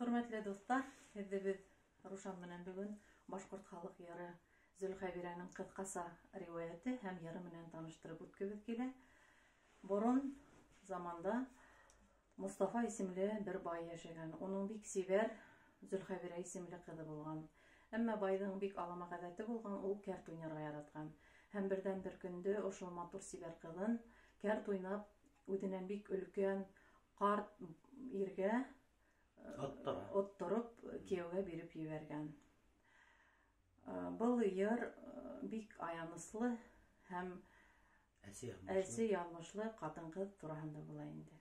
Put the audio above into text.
Hürmetli dostlar, biz Ruşan менен бүгін Башқұрт халық яры Зөлхәбираның кыскаса риваяты һәм яры менен таныштырып үткәбез килә. Борын заманда Мустафа исемле бер бай яшәгән. Оның бик сибәр Зөлхәбира исемле кызы булган. Әмма байның бик алама гадәте булган, ул кәрт уйнарга яраткан. Һәм бердән бер көндә ошол матур сибәр кызын кәрт уйнап үденән бик өлкән карт иргә оттырып кияүгә биреп ебәргән. Был йыр бик аяныслы һәм әсе ялмышлы катын-кыз турында була инде.